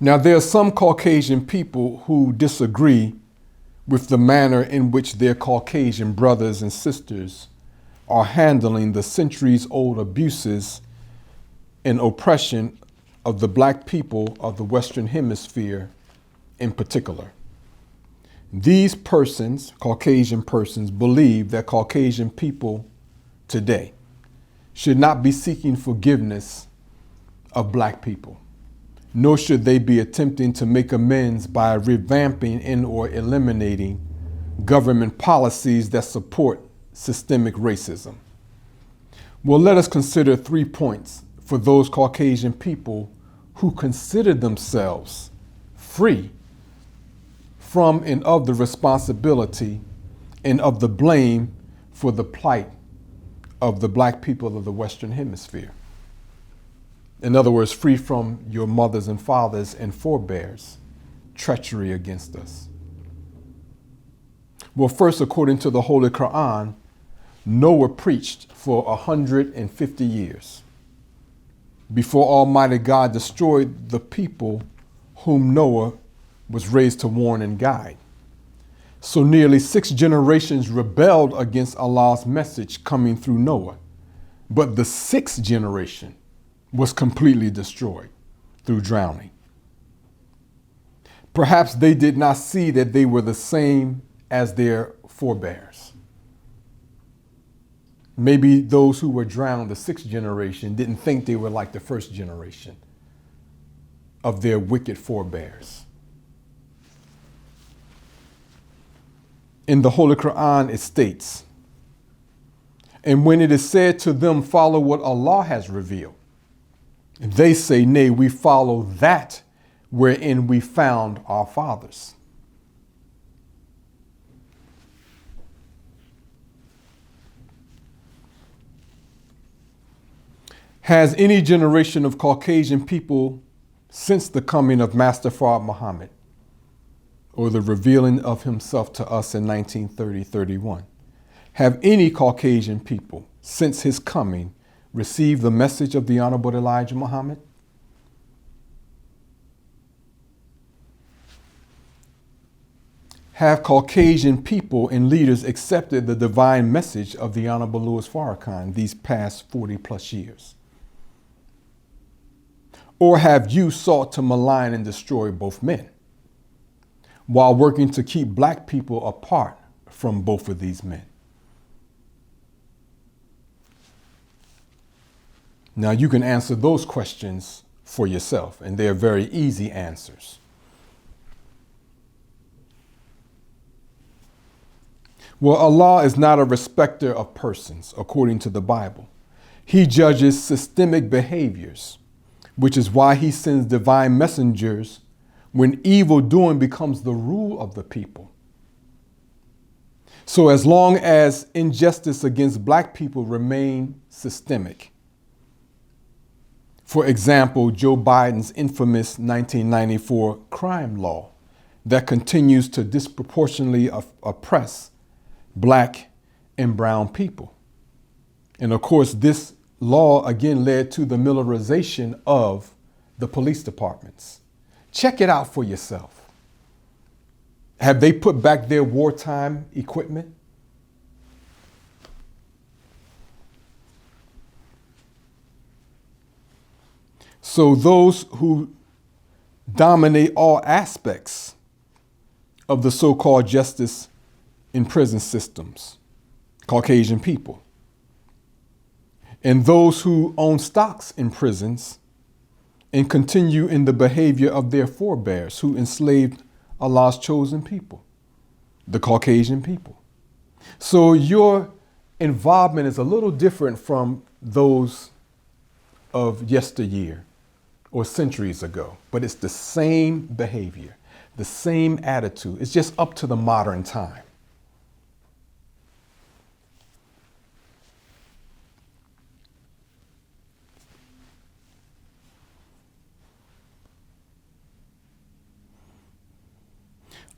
Now, there are some Caucasian people who disagree with the manner in which their Caucasian brothers and sisters are handling the centuries-old abuses and oppression of the Black people of the Western Hemisphere in particular. These persons, Caucasian persons, believe that Caucasian people today should not be seeking forgiveness of Black people, nor should they be attempting to make amends by revamping and or eliminating government policies that support systemic racism. Well, let us consider 3 points for those Caucasian people who consider themselves free from and of the responsibility and of the blame for the plight of the Black people of the Western Hemisphere. In other words, free from your mothers and fathers and forebears' treachery against us. Well, first, according to the Holy Quran, Noah preached for 150 years before Almighty God destroyed the people whom Noah was raised to warn and guide. So nearly 6 generations rebelled against Allah's message coming through Noah. But the 6th generation was completely destroyed through drowning. Perhaps they did not see that they were the same as their forebears. Maybe those who were drowned, the 6th generation, didn't think they were like the 1st generation of their wicked forebears. In the Holy Quran, it states, "And when it is said to them, follow what Allah has revealed, they say, nay, we follow that wherein we found our fathers." Has any generation of Caucasian people since the coming of Master Fard Muhammad or the revealing of himself to us in 1930-31, have any Caucasian people since his coming received the message of the Honorable Elijah Muhammad? Have Caucasian people and leaders accepted the divine message of the Honorable Louis Farrakhan these past 40 plus years? Or have you sought to malign and destroy both men while working to keep Black people apart from both of these men? Now, you can answer those questions for yourself, and they're very easy answers. Well, Allah is not a respecter of persons, according to the Bible. He judges systemic behaviors, which is why he sends divine messengers when evil doing becomes the rule of the people. So as long as injustice against Black people remain systemic, for example, Joe Biden's infamous 1994 crime law that continues to disproportionately oppress Black and brown people. And of course, this law again led to the militarization of the police departments. Check it out for yourself. Have they put back their wartime equipment? So those who dominate all aspects of the so-called justice in prison systems, Caucasian people, and those who own stocks in prisons and continue in the behavior of their forebears who enslaved Allah's chosen people, the Caucasian people. So your involvement is a little different from those of yesteryear or centuries ago, but it's the same behavior, the same attitude. It's just up to the modern time.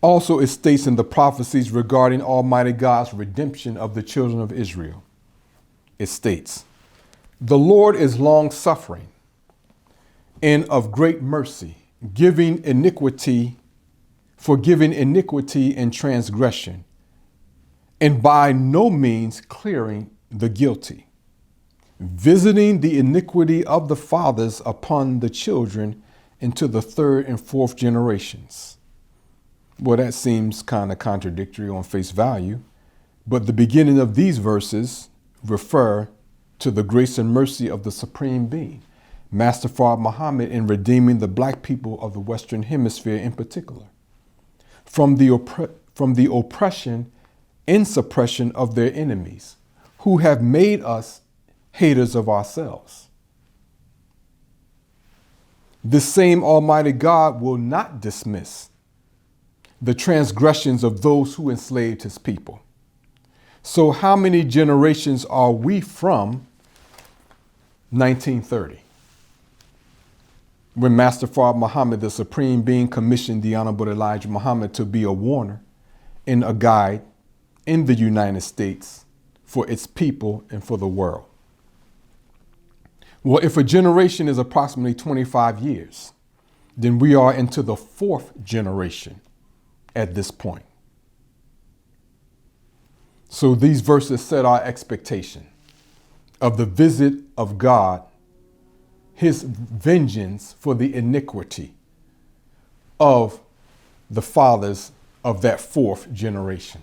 Also, it states in the prophecies regarding Almighty God's redemption of the children of Israel. It states, "The Lord is long-suffering and of great mercy, forgiving iniquity and transgression, and by no means clearing the guilty, visiting the iniquity of the fathers upon the children into the third and fourth generations. Well, that seems kind of contradictory on face value, but the beginning of these verses refer to the grace and mercy of the Supreme Being, Master Fard Muhammad, in redeeming the black people of the Western Hemisphere in particular from the oppression and suppression of their enemies, who have made us haters of ourselves. This same Almighty God will not dismiss the transgressions of those who enslaved his people. So how many generations are we from 1930? When Master Fard Muhammad, the Supreme Being, commissioned the Honorable Elijah Muhammad to be a warner and a guide in the United States for its people and for the world. Well, if a generation is approximately 25 years, then we are into the fourth generation at this point. So these verses set our expectation of the visit of God, his vengeance for the iniquity of the fathers of that fourth generation.